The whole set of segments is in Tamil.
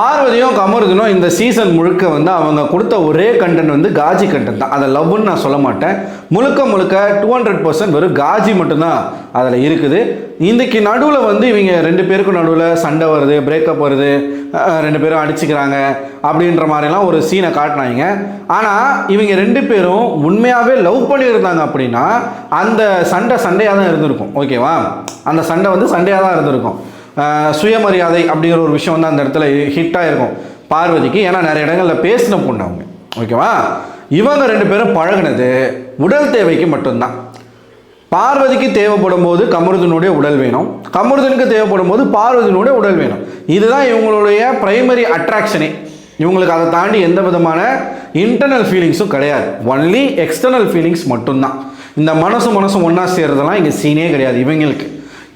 பார்வதியும் கமருதனும் இந்த சீசன் முழுக்க வந்து அவங்க கொடுத்த ஒரே கண்டென்ட் வந்து காஜி கண்டென்ட் தான். அதை லவ்னு நான் சொல்ல மாட்டேன். முழுக்க 200% வெறும் காஜி மட்டும்தான் அதில் இருக்குது. இன்றைக்கி நடுவில் வந்து இவங்க 2 பேருக்கும் நடுவில் சண்டை வருது, பிரேக்கப் வருது, 2 பேரும் அடிச்சுக்கிறாங்க அப்படின்ற மாதிரிலாம் ஒரு சீனை காட்டினாங்க. ஆனால் இவங்க 2 பேரும் உண்மையாகவே லவ் பண்ணியிருந்தாங்க அப்படின்னா அந்த சண்டையாக தான் இருந்திருக்கும். ஓகேவா? அந்த சண்டை வந்து சண்டையாக தான் இருந்திருக்கும். சுயமரியாதை அப்படிங்கிற ஒரு விஷயம் வந்து அந்த இடத்துல ஹிட்டாக இருக்கும் பார்வதிக்கு. ஏன்னா நிறைய இடங்களில் பேசின பொண்ணு அவங்க. ஓகேவா? இவங்க 2 பேரும் பழகினது உடல் தேவைக்கு மட்டும்தான். பார்வதிக்கு தேவைப்படும் போது கமருதனுடைய உடல் வேணும், கமருதனுக்கு தேவைப்படும் போது பார்வதியினுடைய உடல் வேணும். இதுதான் இவங்களுடைய பிரைமரி அட்ராக்ஷனே. இவங்களுக்கு அதை தாண்டி எந்த விதமான இன்டர்னல் ஃபீலிங்ஸும் கிடையாது. ஒன்லி எக்ஸ்டர்னல் ஃபீலிங்ஸ் மட்டும்தான். இந்த மனசு ஒன்றா சேர்றதெல்லாம் இங்கே சீனே கிடையாது.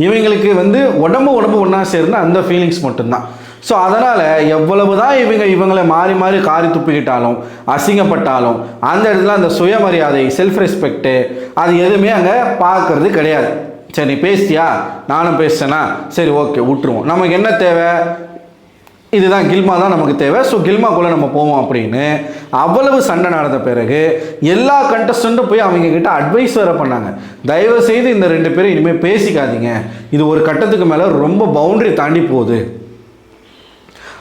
இவங்களுக்கு வந்து உடம்பு ஒன்றா சேர்ந்து அந்த ஃபீலிங்ஸ் மட்டும்தான். ஸோ அதனால் எவ்வளவு தான் இவங்களை மாறி மாறி காரி துப்பிக்கிட்டாலும் அசிங்கப்பட்டாலும் அந்த இடத்துல அந்த சுயமரியாதை, செல்ஃப் ரெஸ்பெக்டு அது எதுவுமே அங்கே பார்க்கறது கிடையாது. சரி, நீ பேசிட்டியா, நானும் பேசிட்டேனா, சரி ஓகே விட்டுருவோம், நமக்கு என்ன தேவை, இதுதான் கில்மா தான் நமக்கு தேவை, ஸோ கில்மாக்குள்ளே நம்ம போவோம் அப்படின்னு அவ்வளவு சண்டை நடந்த பிறகு எல்லா கண்டஸ்டண்ட்டும் போய் அவங்க கிட்ட அட்வைஸ் வேறு பண்ணாங்க. தயவு செய்து இந்த 2 பேரும் இனிமேல் பேசிக்காதீங்க, இது ஒரு கட்டத்துக்கு மேலே ரொம்ப பவுண்டரி தாண்டி போகுது,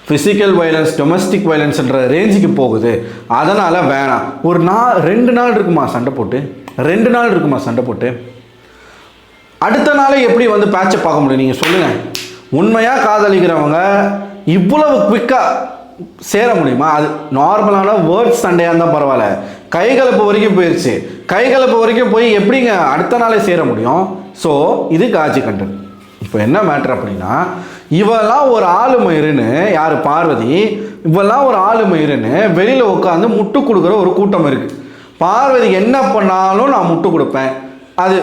ஃபிசிக்கல் வயலன்ஸ், டொமஸ்டிக் வயலன்ஸ்ன்ற ரேஞ்சுக்கு போகுது, அதனால் வேணாம். ஒரு 2 நாள் இருக்குமா சண்டை போட்டு, 2 நாள் இருக்குமா சண்டை போட்டு, அடுத்த நாளே எப்படி வந்து பேட்சப் பார்க்க முடியும்? நீங்கள் சொல்லுங்கள். உண்மையாக காதலிக்கிறவங்க இவ்வளவு குவிக்காக சேர முடியுமா? அது நார்மலான வேர்ட்ஸ் சண்டையாக இருந்தால் பரவாயில்ல, கைகலப்பு வரைக்கும் போயிடுச்சு. கைகலப்பு வரைக்கும் போய் எப்படிங்க அடுத்த நாளே சேர முடியும்? ஸோ இது காஜி கண்டென்ட். இப்போ என்ன மேட்ரு அப்படின்னா, இவெல்லாம் ஒரு ஆளுமயிருன்னு, யார் பார்வதி, இவெல்லாம் ஒரு ஆளுமயிருன்னு வெளியில் உட்காந்து முட்டு கொடுக்குற ஒரு கூட்டம் இருக்குது. பார்வதி என்ன பண்ணாலும் நான் முட்டு கொடுப்பேன். அது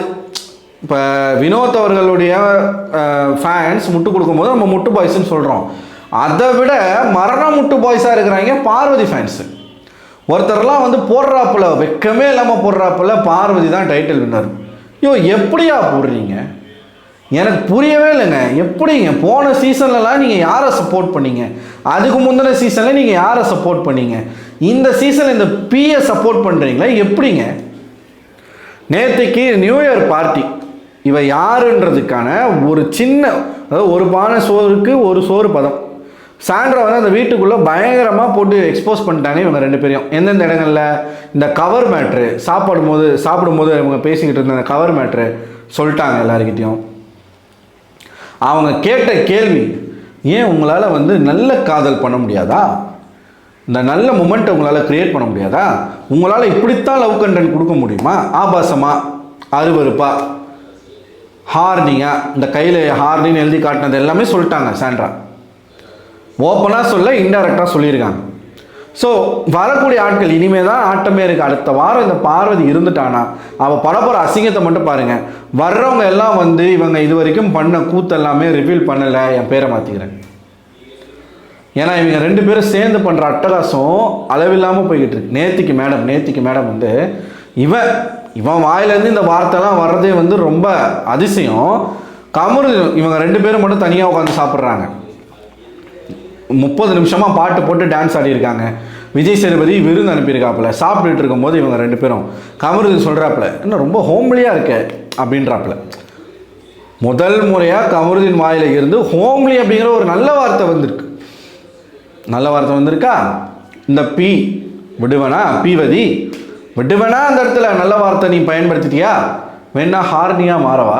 இப்போ வினோத் அவர்களுடைய ஃபேன்ஸ் முட்டு கொடுக்கும்போது நம்ம முட்டு பாய்ஸ்ன்னு சொல்கிறோம். அதை விட மரண முட்டு பாய்ஸாக இருக்கிறாங்க பார்வதி ஃபேன்ஸு. ஒருத்தர்லாம் வந்து போடுறாப்புல, வெக்கமே இல்லாமல் போடுறாப்புல, பார்வதி தான் டைட்டில் வின்னர். எப்படியா போடுறீங்க? எனக்கு புரியவே இல்லைங்க. எப்படிங்க போன சீசன்லலாம் நீங்கள் யாரை சப்போர்ட் பண்ணீங்க? அதுக்கு முந்தின சீசனில் நீங்கள் யாரை சப்போர்ட் பண்ணீங்க? இந்த சீசனில் இந்த பியை சப்போர்ட் பண்ணுறீங்களா? எப்படிங்க? நேற்றுக்கு நியூ இயர் பார்ட்டி, இவ யாருன்றதுக்கான ஒரு சின்ன, அதாவது ஒரு பானை சோறுக்கு ஒரு சோறு பதம். சாண்ட்ரா வந்து அந்த வீட்டுக்குள்ளே பயங்கரமாக போட்டு எக்ஸ்போஸ் பண்ணிட்டாங்க இவங்க 2 பேரையும். எந்தெந்த இடங்களில் இந்த கவர் மேட்ரு, சாப்பிடும்போது இவங்க பேசிக்கிட்டு இருந்த அந்த கவர் மேட்ரு சொல்லிட்டாங்க எல்லாருக்கிட்டையும். அவங்க கேட்ட கேள்வி, ஏன் உங்களால் வந்து நல்ல காதல் பண்ண முடியாதா? இந்த நல்ல மொமெண்ட்டை உங்களால் க்ரியேட் பண்ண முடியாதா? உங்களால் இப்படித்தான் லவ் கண்டென்ட் கொடுக்க முடியுமா? ஆபாசமாக, அருவருப்பா, ஹார்னிங்க, இந்த கையில் ஹார்னின்னு எழுதி காட்டினது எல்லாமே சொல்லிட்டாங்க சாண்ட்ரா. ஓப்பனாக சொல்ல, இன்டைரக்டாக சொல்லியிருக்காங்க. ஸோ வரக்கூடிய ஆட்கள் இனிமேல் தான் ஆட்டமே இருக்குது. அடுத்த வாரம் இந்த பார்வதி இருந்துட்டானா அவள் படப்போகிற அசிங்கத்தை மட்டும் பாருங்கள். வர்றவங்க எல்லாம் வந்து இவங்க இது வரைக்கும் பண்ண கூத்தெல்லாமே ரிவீல் பண்ணலை, என் பேரை மாற்றிக்கிறேன். ஏன்னா இவங்க 2 பேரும் சேர்ந்து பண்ணுற அட்டகாசம் அளவில்லாமல் போய்கிட்டு இருக்கு. நேத்திக்கு மேடம் வந்து இவன் வாயிலேருந்து இந்த வார்த்தைலாம் வர்றதே வந்து ரொம்ப அதிசயம். கமருதீன் இவங்க 2 பேரும் மட்டும் தனியாக உட்காந்து சாப்பிட்றாங்க. 30 நிமிஷமாக பாட்டு போட்டு டான்ஸ் ஆடியிருக்காங்க. விஜய் சேதுபதி விருந்து அனுப்பியிருக்காப்புல. சாப்பிட்டுட்டு இருக்கும்போது இவங்க 2 பேரும், கமருதீன் சொல்கிறாப்புல, இன்னும் ரொம்ப ஹோம்லியாக இருக்க அப்படின்றாப்புல. முதல் முறையாக கமருதீன் வாயில இருந்து ஹோம்லி அப்படிங்கிற ஒரு நல்ல வார்த்தை வந்திருக்கு. நல்ல வார்த்தை வந்திருக்கா? இந்த விடுவனா, பீவதி விடுவனா, அந்த இடத்துல நல்ல வார்த்தை நீ பயன்படுத்திட்டியா? வேணா ஹார்னியாக மாறவா?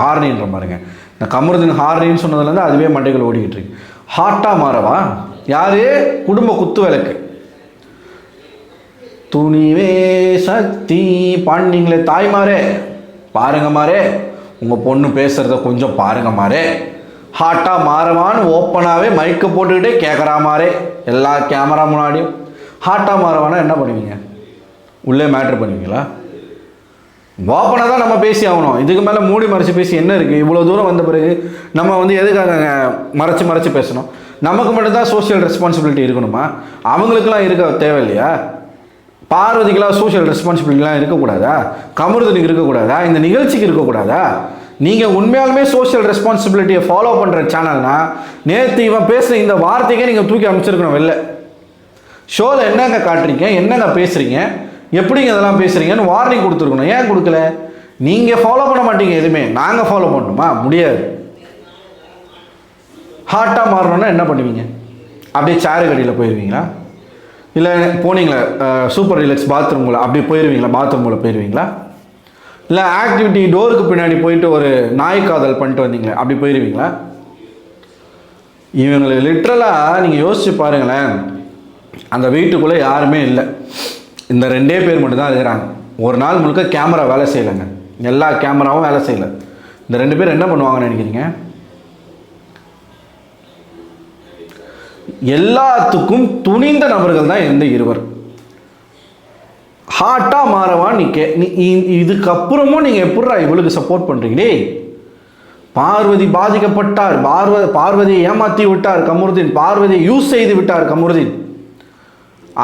ஹார்னின்ற பாருங்க. இந்த கமருதீன் ஹார்னின்னு சொன்னதுலேருந்து அதுவே மண்டைகள் ஓடிக்கிட்டு இருக்கு. ஹாட்டாக மாறவா? யாரு? குடும்ப குத்து விளக்கு. துணிவே சக்தி பாண்டிங்களே, தாய்மாரே பாருங்க மாறே, உங்கள் பொண்ணு பேசுகிறத கொஞ்சம் பாருங்க மாறே. ஹாட்டாக மாறவான்னு ஓப்பனாகவே மைக்கை போட்டுக்கிட்டே கேட்குறா மாறே, எல்லா கேமரா முன்னாடியும். ஹாட்டாக மாறவானா என்ன பண்ணுவீங்க? உள்ளே மேட்ரு பண்ணுவீங்களா? ஓப்பனாக தான் நம்ம பேசி ஆகணும். இதுக்கு மேலே மூடி மறைச்சி பேசி என்ன இருக்குது? இவ்வளோ தூரம் வந்த பிறகு நம்ம வந்து எதுக்காக மறைச்சி பேசணும்? நமக்கு மட்டும்தான் சோஷியல் ரெஸ்பான்சிபிலிட்டி இருக்கணுமா? அவங்களுக்கெல்லாம் இருக்க தேவையில்லையா? பார்வதிக்கெல்லாம் சோஷியல் ரெஸ்பான்சிபிலிட்டிலாம் இருக்கக்கூடாதா? கமருதனுக்கு இருக்கக்கூடாதா? இந்த நிகழ்ச்சிக்கு இருக்கக்கூடாதா? நீங்கள் உண்மையாலுமே சோஷியல் ரெஸ்பான்சிபிலிட்டியை ஃபாலோ பண்ணுற சேனல்னா நேற்று இவன் பேசுகிற இந்த வார்த்தைக்கே நீங்கள் தூக்கி அமைச்சிருக்கணும் வெளில. ஷோவில் என்னங்க காட்டுறீங்க, என்னங்க பேசுகிறீங்க, எப்படிங்க இதெல்லாம் பேசுகிறீங்கன்னு வார்னிங் கொடுத்துருக்கணும். ஏன் கொடுக்கல? நீங்கள் ஃபாலோ பண்ண மாட்டீங்க எதுவுமே, நாங்கள் ஃபாலோ பண்ணணுமா? முடியாது. ஹாட்டாக மாறணும்னா என்ன பண்ணுவீங்க? அப்படியே சேரு கடியில் போயிடுவீங்களா? இல்லை போனீங்களா சூப்பர் ரிலாக்ஸ் பாத்ரூமில் அப்படி போயிடுவீங்களா? பாத்ரூமில் போயிடுவீங்களா? இல்லை ஆக்டிவிட்டி டோருக்கு பின்னாடி போயிட்டு ஒரு நாய் காதல் பண்ணிட்டு வந்தீங்களே அப்படி போயிடுவீங்களா? இவங்களை லிட்ரலாக நீங்கள் யோசிச்சு பாருங்களேன். அந்த வீட்டுக்குள்ளே யாருமே இல்லை, இந்த 2 பேர் மட்டும் தான் இருக்கிறாங்க. ஒரு நாள் முழுக்க கேமரா வேலை செய்யலைங்க, எல்லா கேமராவும் வேலை செய்யலை. இந்த 2 பேர் என்ன பண்ணுவாங்கன்னு நினைக்கிறீங்க? எல்லாத்துக்கும் துணிந்த நபர்கள் தான் இந்த இருவர். ஹாட்டாக மாறவா நீ இதுக்கப்புறமும் நீங்கள் எப்படா இவளுக்கு சப்போர்ட் பண்ணுறீங்களே? பார்வதி பாதிக்கப்பட்டார், பார்வதியை ஏமாற்றி விட்டார் கமருதீன், பார்வதியை யூஸ் செய்து விட்டார் கமருதீன்.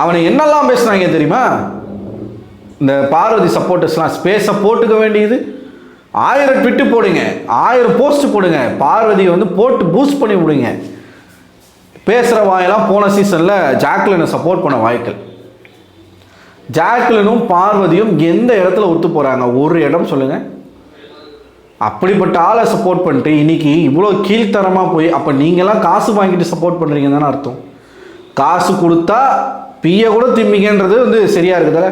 அவனை என்னெல்லாம் பேசுனாங்க தெரியுமா? இந்த பார்வதி சப்போர்ட்டர்ஸ்லாம் ஸ்பேஸை போட்டுக்க வேண்டியது 1000 ட்விட்டு போடுங்க, 1000 போஸ்ட் போடுங்க, பார்வதியை வந்து போட்டு பூஸ்ட் பண்ணி விடுங்க. பேசுகிற வாயெல்லாம் போன சீசனில் ஜாக்லினை சப்போர்ட் பண்ண வாய்க்கள். ஜாக்லினும் பார்வதியும் எந்த இடத்துல ஒத்து போகிறாங்க? ஒரு இடம் சொல்லுங்கள். அப்படிப்பட்ட ஆளை சப்போர்ட் பண்ணிட்டு இன்னைக்கு இவ்வளோ கீழ்த்தரமாக போய், அப்போ நீங்களாம் காசு வாங்கிட்டு சப்போர்ட் பண்ணுறீங்கன்னு தானே அர்த்தம். காசு கொடுத்தா பிய கூட திம்பிங்கன்றது வந்து சரியாக இருக்குதுல்ல.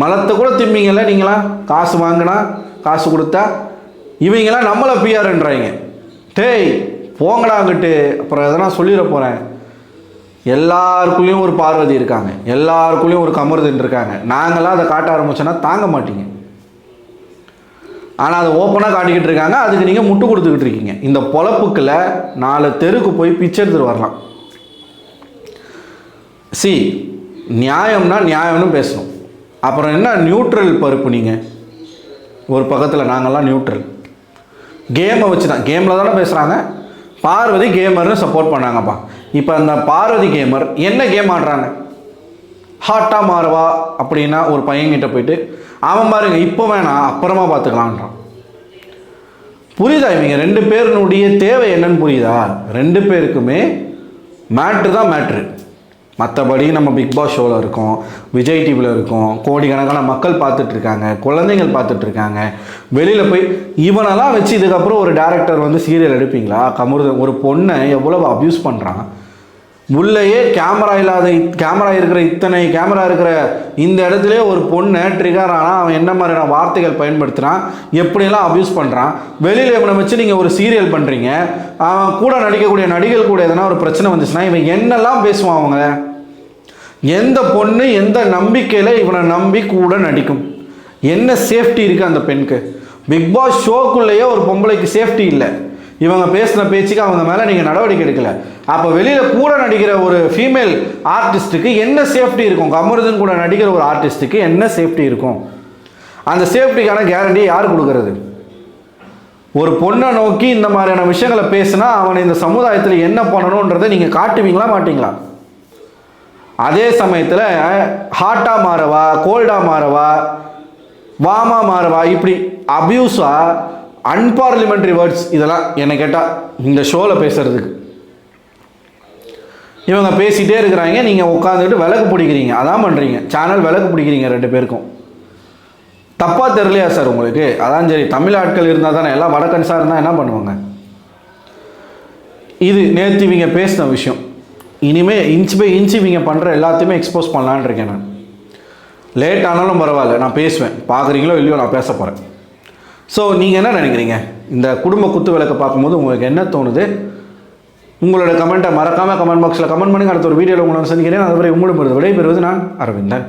மலத்தை கூட திம்பிங்கல்ல நீங்களாம். காசு வாங்கினா காசு கொடுத்தா இவங்களாம் நம்மளை பிஆர்ன்றாங்க. டேய் போங்கடாங்கிட்டு. அப்புறம் எதனா சொல்லிட போகிறேன். எல்லாருக்குள்ளேயும் ஒரு பார்வதி இருக்காங்க, எல்லாருக்குள்ளேயும் ஒரு கமருதீன் இருக்காங்க. நாங்களாம் அதை காட்ட ஆரம்பிச்சோன்னா தாங்க மாட்டீங்க. ஆனால் அதை ஓப்பனாக காட்டிக்கிட்டு இருக்காங்க, அதுக்கு நீங்கள் முட்டு கொடுத்துக்கிட்டு இருக்கீங்க. இந்த பொழப்புக்குள்ள 4 தெருக்கு போய் பிச்சை எடுத்துகிட்டு வரலாம். நியாயம்னா நியாயம்னு பேசணும். அப்புறம் என்ன நியூட்ரல் பருப்பு? நீங்கள் ஒரு பக்கத்தில் நாங்கள்லாம் நியூட்ரல். கேமை வச்சு தான், கேமில் தானே பேசுகிறாங்க. பார்வதி கேமர்னு சப்போர்ட் பண்ணாங்கப்பா. இப்போ அந்த பார்வதி கேமர் என்ன கேம் ஆடுறாங்க? ஹாட்டாக மாறுவா அப்படின்னா ஒரு பையன்கிட்ட போயிட்டு அவன் பாருங்க இப்போ வேணாம் அப்புறமா பார்த்துக்கலான்றான். புரியுதா? இவங்க 2 பேருனுடைய தேவை என்னன்னு புரியுதா? 2 பேருக்குமே மேட்ரு தான் மேட்ரு. மற்றபடி நம்ம பிக் பாஸ் ஷோவில் இருக்கோம், விஜய் டிவியில் இருக்கோம், கோடிக்கணக்கான மக்கள் பார்த்துட்ருக்காங்க, குழந்தைங்கள் பார்த்துட்ருக்காங்க. வெளியில் போய் இவனெல்லாம் வச்சு இதுக்கப்புறம் ஒரு டேரக்டர் வந்து சீரியல் எடுப்பீங்களா? கமருதீன் ஒரு பொண்ணை எவ்வளோ அப்யூஸ் பண்ணுறான். உள்ளேயே கேமரா இருக்கிற இத்தனை கேமரா இருக்கிற இந்த இடத்துல ஒரு பொண்ணை ட்ரிகர் ஆனால் அவன் என்ன மாதிரியான வார்த்தைகள் பயன்படுத்துகிறான், எப்படியெல்லாம் அப்யூஸ் பண்ணுறான். வெளியில் இவனை வச்சு நீங்கள் ஒரு சீரியல் பண்ணுறீங்க. அவன் கூட நடிக்கக்கூடிய நடிகர்கள் கூட எதனா ஒரு பிரச்சனை வந்துச்சுன்னா இவன் என்னெல்லாம் பேசுவான்? அவங்க எந்த பொண்ணு எந்த நம்பிக்கையில் இவனை நம்பி கூட நடிக்கும்? என்ன சேஃப்டி இருக்குது அந்த பெண்ணுக்கு? பிக் பாஸ் ஷோக்குள்ளேயே ஒரு பொம்பளைக்கு சேஃப்டி இல்லை. இவங்க பேசின பேச்சுக்கு அவங்க மேலே நீங்கள் நடவடிக்கை எடுக்கலை. அப்போ வெளியில் கூட நடிக்கிற ஒரு ஃபீமேல் ஆர்டிஸ்ட்டுக்கு என்ன சேஃப்டி இருக்கும்? கமருதீன் கூட நடிக்கிற ஒரு ஆர்டிஸ்ட்டுக்கு என்ன சேஃப்டி இருக்கும்? அந்த சேஃப்டிக்கான கேரண்டி யார் கொடுக்கறது? ஒரு பொண்ணை நோக்கி இந்த மாதிரியான விஷயங்களை பேசுனா அவனை இந்த சமுதாயத்தில் என்ன பண்ணணுன்றதை நீங்கள் காட்டுவீங்களா மாட்டீங்களா? அதே சமயத்தில் ஹாட்டாக மாறவா, கோல்டாக மாறவா, வாமா மாறவா, இப்படி அப்யூஸாக அன்பார்லிமெண்ட்ரி வேர்ட்ஸ் இதெல்லாம் என்னை கேட்டால் இந்த ஷோவில் பேசுகிறதுக்கு இவங்க பேசிகிட்டே இருக்கிறாங்க. நீங்கள் உட்காந்துக்கிட்டு விளக்கு பிடிக்கிறீங்க, அதான் பண்ணுறீங்க. சேனல் விளக்கு பிடிக்கிறீங்க 2 பேருக்கும். தப்பாக தெரியலையா சார் உங்களுக்கு? அதான் சரி, தமிழ் ஆட்கள் இருந்தால் தானே, எல்லாம் வடக்கன்ஸாக இருந்தால் என்ன பண்ணுவாங்க? இது நேற்று இவங்க பேசின விஷயம். இனிமேல் இன்ச் பை இன்ச் இவங்க பண்ணுற எல்லாத்தையுமே எக்ஸ்போஸ் பண்ணலான்னு இருக்கேன். நான் லேட் ஆனாலும் பரவாயில்ல, நான் பேசுவேன். பார்க்குறீங்களோ இல்லையோ, நான் பேச போகிறேன். ஸோ நீங்கள் என்ன நினைக்கிறீங்க? இந்த குடும்ப குத்து விளக்கை பார்க்கும்போது உங்களுக்கு என்ன தோணுது? உங்களோட கமெண்ட்டை மறக்காமல் கமெண்ட் பாக்ஸில் கமெண்ட் பண்ணுங்கள். அடுத்த ஒரு வீடியோவில் உங்களை சந்திக்கிறேன். அதுவரை உங்களிடம் விடைபெறுவது நான் அரவிந்தன்.